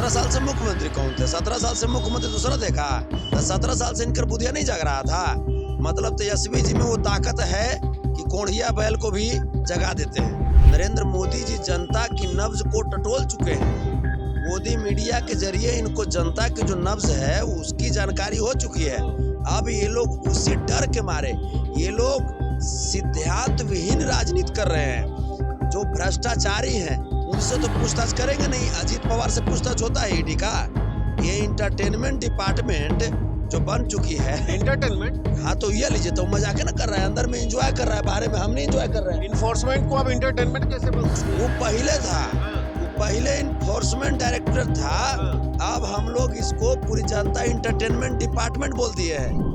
17 साल से मुख्यमंत्री कौन थे? 17 साल से मुख्यमंत्री दूसरा देखा? 17 साल से इनकर बुधिया नहीं जग रहा था? मतलब तेजस्वी जी में वो ताकत है कि कोढ़िया बैल को भी जगा देते हैं। नरेंद्र मोदी जी जनता की नब्ज को टटोल चुके हैं। मोदी मीडिया के जरिए इनको जनता की जो नब्ज है उसकी जानकारी हो चुकी है। अब ये लोग उसी डर के मारे ये लोग सिद्धांत विहीन राजनीति कर रहे हैं। जो भ्रष्टाचारी हैं उनसे तो पूछताछ करेंगे नहीं। अजीत पवार से पूछताछ होता है ईडी का? ये इंटरटेनमेंट डिपार्टमेंट जो बन चुकी है। एंटरटेनमेंट? हाँ तो ये लीजिए, तो मजाक ना कर रहा है, अंदर में एंजॉय कर रहा है, बाहर में हम नहीं एंजॉय कर रहे हैं। इन्फोर्समेंट को अब एंटरटेनमेंट कैसे बोल सकते हैं? वो पहले था, वो पहले इन्फोर्समेंट डायरेक्टर था, अब हम लोग इसको पूरी जनता इंटरटेनमेंट डिपार्टमेंट बोल दिए हैं।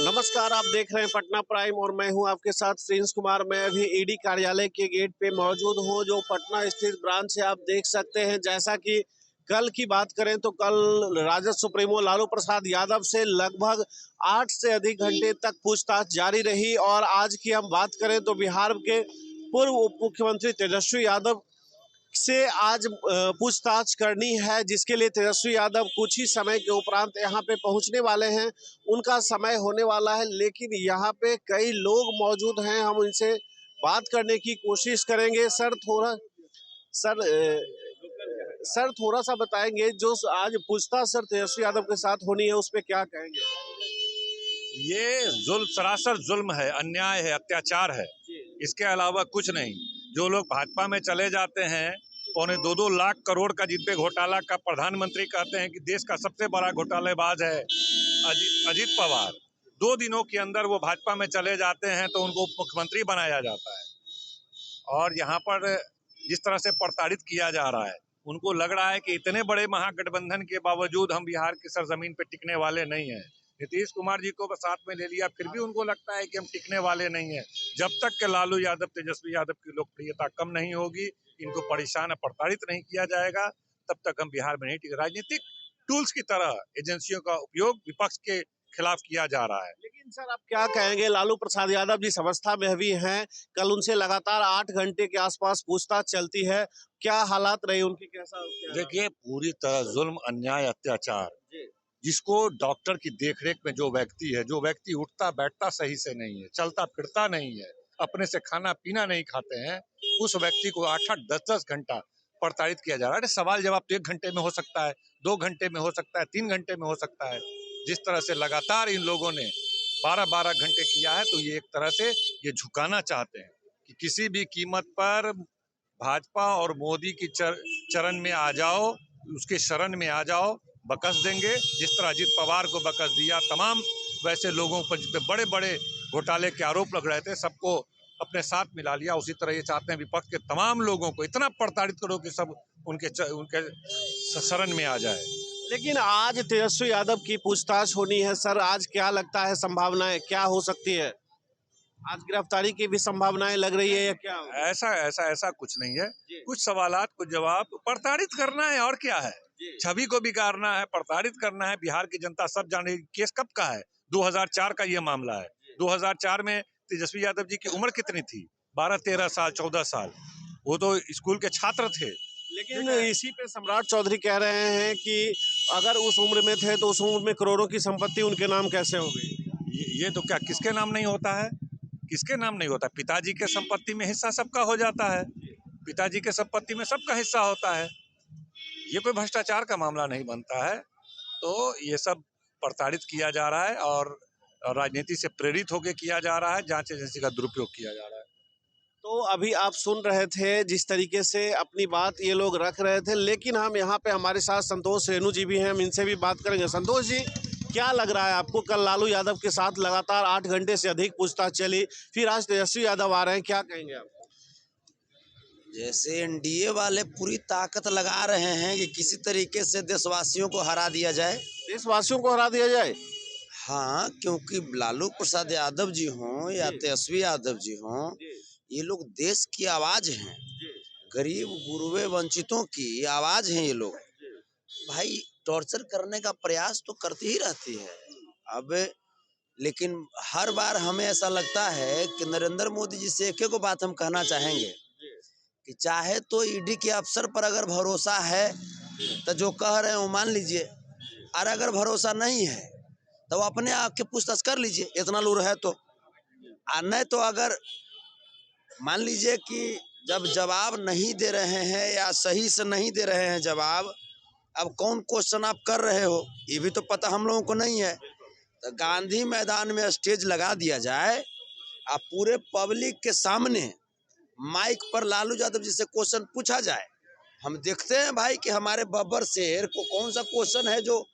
नमस्कार, आप देख रहे हैं पटना प्राइम और मैं हूं आपके साथ प्रिंस कुमार। मैं अभी ईडी कार्यालय के गेट पे मौजूद हूं जो पटना स्थित ब्रांच है। आप देख सकते हैं, जैसा कि कल की बात करें तो कल राजद सुप्रीमो लालू प्रसाद यादव से लगभग 8 से अधिक घंटे तक पूछताछ जारी रही। और आज की हम बात करें तो बिहार के पूर्व उप मुख्यमंत्री तेजस्वी यादव से आज पूछताछ करनी है, जिसके लिए तेजस्वी यादव कुछ ही समय के उपरांत यहाँ पे पहुँचने वाले हैं। उनका समय होने वाला है, लेकिन यहाँ पे कई लोग मौजूद हैं। हम उनसे बात करने की कोशिश करेंगे। सर थोड़ा सा बताएंगे, जो आज पूछताछ सर तेजस्वी यादव के साथ होनी है उस पर क्या कहेंगे? ये सरासर जुल्म है, अन्याय है, अत्याचार है, इसके अलावा कुछ नहीं। जो लोग भाजपा में चले जाते हैं, 2.25 लाख करोड़ का जिन पे घोटाला का प्रधानमंत्री कहते हैं कि देश का सबसे बड़ा घोटालेबाज है अजीत पवार, 2 दिनों के अंदर वो भाजपा में चले जाते हैं तो उनको उप मुख्यमंत्री बनाया जाता है। और यहाँ पर जिस तरह से प्रताड़ित किया जा रहा है, उनको लग रहा है कि इतने बड़े महागठबंधन के बावजूद हम बिहार की सरजमीन पे टिकने वाले नहीं हैं। नीतीश कुमार जी को साथ में ले लिया, फिर भी उनको लगता है कि हम टिकने वाले नहीं हैं। जब तक के लालू यादव, तेजस्वी यादव की लोकप्रियता कम नहीं होगी, इनको परेशान प्रताड़ित नहीं किया जाएगा, तब तक हम बिहार में नहीं टिके। राजनीतिक टूल्स की तरह एजेंसियों का उपयोग विपक्ष के खिलाफ किया जा रहा है। लेकिन सर आप क्या कहेंगे, लालू प्रसाद यादव जिस अवस्था में भी हैं, कल उनसे लगातार 8 घंटे के आसपास पूछताछ चलती है, क्या हालात रही उनकी, कैसा? देखिए, पूरी तरह जुल्म, अन्याय, अत्याचार, जिसको डॉक्टर की देखरेख में जो व्यक्ति उठता बैठता सही से नहीं है, चलता फिरता नहीं है, अपने से खाना पीना नहीं खाते हैं, उस व्यक्ति को 8-8, 10-10 घंटा प्रताड़ित किया जा रहा है। सवाल जवाब तो 1 घंटे में हो सकता है, 2 घंटे में हो सकता है, 3 घंटे में हो सकता है। जिस तरह से लगातार इन लोगों ने 12-12 घंटे किया है, तो ये एक तरह से ये झुकाना चाहते हैं कि किसी भी कीमत पर भाजपा और मोदी की चरण में आ जाओ, उसके शरण में आ जाओ, बकस देंगे। जिस तरह अजीत पवार को बकस दिया, तमाम वैसे लोगों पर जिस पे बड़े बड़े घोटाले के आरोप लग रहे थे, सबको अपने साथ मिला लिया। उसी तरह ये चाहते हैं विपक्ष के तमाम लोगों को इतना प्रताड़ित करो कि सब उनके शरण में आ जाए। लेकिन आज तेजस्वी यादव की पूछताछ होनी है सर, आज क्या लगता है, संभावनाएं क्या हो सकती है? आज गिरफ्तारी की भी संभावनाएं लग रही है या क्या? ऐसा कुछ नहीं है। कुछ सवालात, कुछ जवाब, प्रताड़ित करना है और क्या है। छवि को बिगाड़ना है, प्रताड़ित करना है। बिहार की जनता सब जान रही। केस कब का है? 2004 का ये मामला है। 2004 में तेजस्वी यादव जी की उम्र कितनी थी? 12-13 साल, 14 साल। वो तो स्कूल के छात्र थे। लेकिन इसी पे सम्राट चौधरी कह रहे हैं कि अगर उस उम्र में थे तो उस उम्र में करोड़ों की संपत्ति उनके नाम कैसे हो गई? ये तो क्या किसके नाम नहीं होता है? किसके नाम नहीं होता? पिताजी के संपत्ति में हिस्सा सबका हो जाता है, पिताजी के संपत्ति में सबका हिस्सा होता है। ये कोई भ्रष्टाचार का मामला नहीं बनता है। तो ये सब प्रताड़ित किया जा रहा है और राजनीति से प्रेरित होकर किया जा रहा है, जांच एजेंसी का दुरुपयोग किया जा रहा है। तो अभी आप सुन रहे थे जिस तरीके से अपनी बात ये लोग रख रहे थे, लेकिन हम यहाँ पे हमारे साथ संतोष रेणु जी भी हैं, हम इनसे भी बात करेंगे। संतोष जी, क्या लग रहा है आपको? कल लालू यादव के साथ लगातार 8 घंटे से अधिक पूछताछ चली, फिर आज तेजस्वी यादव आ रहे हैं, क्या कहेंगे आप? जैसे एनडीए वाले पूरी ताकत लगा रहे हैं कि किसी तरीके से देशवासियों को हरा दिया जाए। देशवासियों को हरा दिया जाए? हाँ, क्योंकि लालू प्रसाद यादव जी हों या तेजस्वी यादव जी हों, ये लोग देश की आवाज हैं, गरीब गुरबे वंचितों की आवाज हैं ये लोग। भाई टॉर्चर करने का प्रयास तो करती ही रहती है। अब लेकिन हर बार हमें ऐसा लगता है कि नरेंद्र मोदी जी से एक को बात हम कहना चाहेंगे कि चाहे तो ईडी के अफसर पर अगर भरोसा है तो जो कह रहे हैं वो मान लीजिए, और अगर भरोसा नहीं है तो वो अपने आप के पूछताछ कर लीजिए, इतना लूर है तो। और नहीं तो अगर मान लीजिए कि जब जवाब नहीं दे रहे हैं या सही से नहीं दे रहे हैं जवाब, अब कौन क्वेश्चन आप कर रहे हो ये भी तो पता हम लोगों को नहीं है। तो गांधी मैदान में स्टेज लगा दिया जाए, आप पूरे पब्लिक के सामने माइक पर लालू यादव जी से क्वेश्चन पूछा जाए। हम देखते हैं भाई कि हमारे बब्बर शेर को कौन सा क्वेश्चन है जो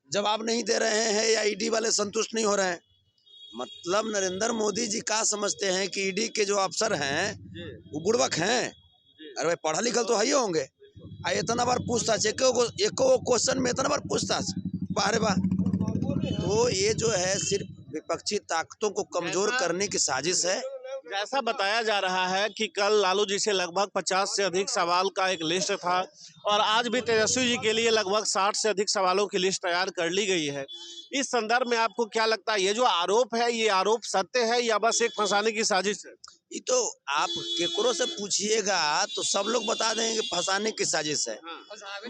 जवाब नहीं दे रहे हैं या ईडी वाले संतुष्ट नहीं हो रहे हैं। मतलब नरेंद्र मोदी जी क्या समझते हैं कि ईडी के जो अफसर हैं वो बुड़बक हैं? अरे भाई पढ़ा लिखल तो है ही होंगे। इतना बार पूछताछ, एक क्वेश्चन में इतना बार पूछताछ, बाहरे बार। तो ये जो है सिर्फ विपक्षी ताकतों को कमजोर करने की साजिश है। जैसा बताया जा रहा है कि कल लालू जी से लगभग 50 से अधिक सवाल का एक लिस्ट था और आज भी तेजस्वी जी के लिए लगभग 60 से अधिक सवालों की लिस्ट तैयार कर ली गई है। इस संदर्भ में आपको क्या लगता है, ये जो आरोप है ये आरोप सत्य है या बस एक फंसाने की साजिश है? ये तो आप केकरो से पूछिएगा तो सब लोग बता देंगे कि फंसाने की साजिश है।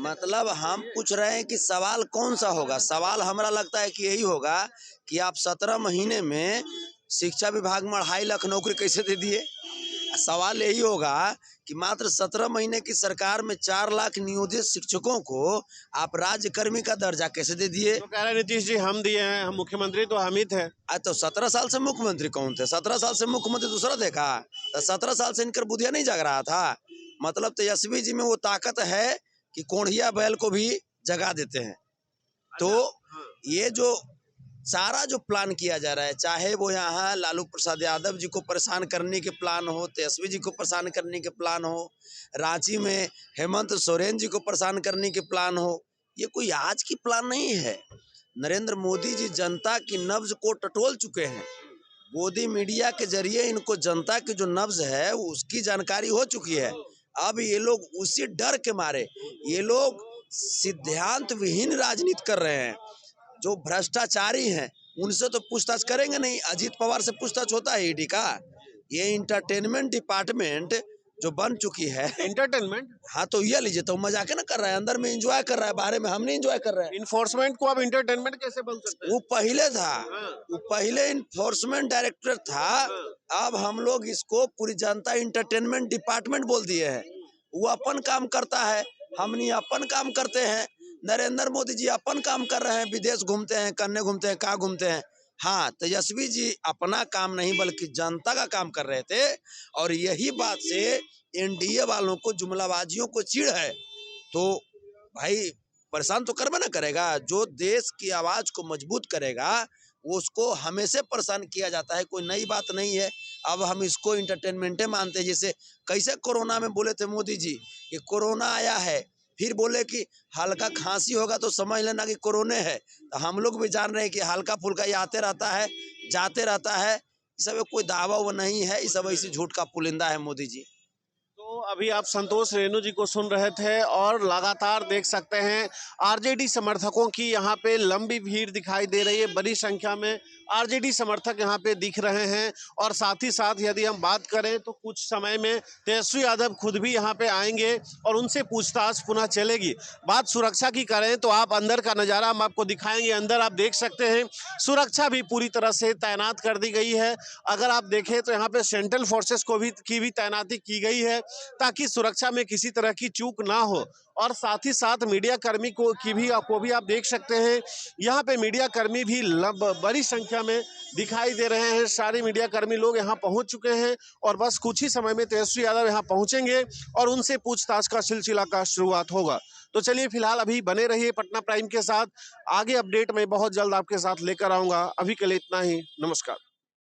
मतलब हम पूछ रहे हैं कि सवाल कौन सा होगा। सवाल हमारा लगता है कि यही होगा कि आप 17 महीने में शिक्षा विभाग में 2.5 लाख नौकरी कैसे दे दिए। सवाल यही होगा कि मात्र 17 महीने की सरकार में 4 लाख नियोजित शिक्षकों को आप राज्य कर्मी का दर्जा कैसे दे दिए। तो कह रहे नीतीश जी हम दिए हैं, हम मुख्यमंत्री तो हम ही थे। तो 17 साल से मुख्यमंत्री कौन थे? 17 साल से मुख्यमंत्री दूसरा देखा। तो 17 साल से इनकर बुधिया नहीं जाग रहा था। मतलब तेजस्वी जी में वो ताकत है कि कोढ़िया बैल को भी जगा देते हैं। तो ये जो सारा जो प्लान किया जा रहा है, चाहे वो यहाँ लालू प्रसाद यादव जी को परेशान करने के प्लान हो, तेजस्वी जी को परेशान करने के प्लान हो, रांची में हेमंत सोरेन जी को परेशान करने के प्लान हो, ये कोई आज की प्लान नहीं है। नरेंद्र मोदी जी जनता की नब्ज को टटोल चुके हैं। गोदी मीडिया के जरिए इनको जनता की जो नब्ज है उसकी जानकारी हो चुकी है। अब ये लोग उसी डर के मारे ये लोग सिद्धांत विहीन राजनीति कर रहे हैं। जो भ्रष्टाचारी हैं उनसे तो पूछताछ करेंगे नहीं। अजीत पवार से पूछताछ होता है ईडी का? ये इंटरटेनमेंट डिपार्टमेंट जो बन चुकी है। एंटरटेनमेंट? हाँ तो ये लीजिए, तो मजाक ना कर रहा है, अंदर में एंजॉय कर रहा है, बाहर में हम नहीं एंजॉय कर रहे हैं। इन्फोर्समेंट को अब इंटरटेनमेंट कैसे बन सकता है? वो पहले था, वो पहले इन्फोर्समेंट डायरेक्टर था। अब हम लोग इसको पूरी जनता इंटरटेनमेंट डिपार्टमेंट बोल दिए हैं। वो अपन काम करता है, हम नहीं अपन काम करते हैं। नरेंद्र मोदी जी अपन काम कर रहे हैं, विदेश घूमते हैं, करने घूमते हैं, कहाँ घूमते हैं। हाँ, तेजस्वी जी अपना काम नहीं बल्कि जनता का काम कर रहे थे। और यही बात से एनडीए वालों को, जुमलाबाजियों को चिढ़ है। तो भाई परेशान तो करबे ना करेगा। जो देश की आवाज को मजबूत करेगा वो उसको हमेशा परेशान किया जाता है। कोई नई बात नहीं है। अब हम इसको इंटरटेनमेंटे मानते हैं। जैसे कैसे कोरोना में बोले थे मोदी जी कि कोरोना आया है, फिर बोले कि हल्का खांसी होगा तो समझ लेना कि कोरोना है। तो हम लोग भी जान रहे हैं कि हल्का फुल्का ये आते रहता है, जाते रहता है। इस सब कोई दावा वो नहीं है। इस सब ऐसी झूठ का पुलिंदा है मोदी जी। तो अभी आप संतोष रेणु जी को सुन रहे थे और लगातार देख सकते हैं आरजेडी समर्थकों की यहाँ पे लंबी भीड़ दिखाई दे रही है। बड़ी संख्या में आरजेडी समर्थक यहाँ पे दिख रहे हैं। और साथ ही साथ यदि हम बात करें तो कुछ समय में तेजस्वी यादव खुद भी यहाँ पे आएंगे और उनसे पूछताछ पुनः चलेगी। बात सुरक्षा की करें तो आप अंदर का नज़ारा हम आपको दिखाएंगे। अंदर आप देख सकते हैं सुरक्षा भी पूरी तरह से तैनात कर दी गई है। अगर आप देखें तो यहाँ पे सेंट्रल फोर्सेस की भी तैनाती की गई है ताकि सुरक्षा में किसी तरह की चूक ना हो। और साथ ही साथ मीडिया कर्मी को भी आप देख सकते हैं। यहाँ पे मीडिया कर्मी भी बड़ी संख्या में दिखाई दे रहे हैं। सारे मीडिया कर्मी लोग यहाँ पहुँच चुके हैं और बस कुछ ही समय में तेजस्वी यादव यहाँ पहुँचेंगे और उनसे पूछताछ का सिलसिला का शुरुआत होगा। तो चलिए फिलहाल अभी बने रहिए पटना प्राइम के साथ। आगे अपडेट मैं बहुत जल्द आपके साथ लेकर आऊँगा। अभी के लिए इतना ही, नमस्कार।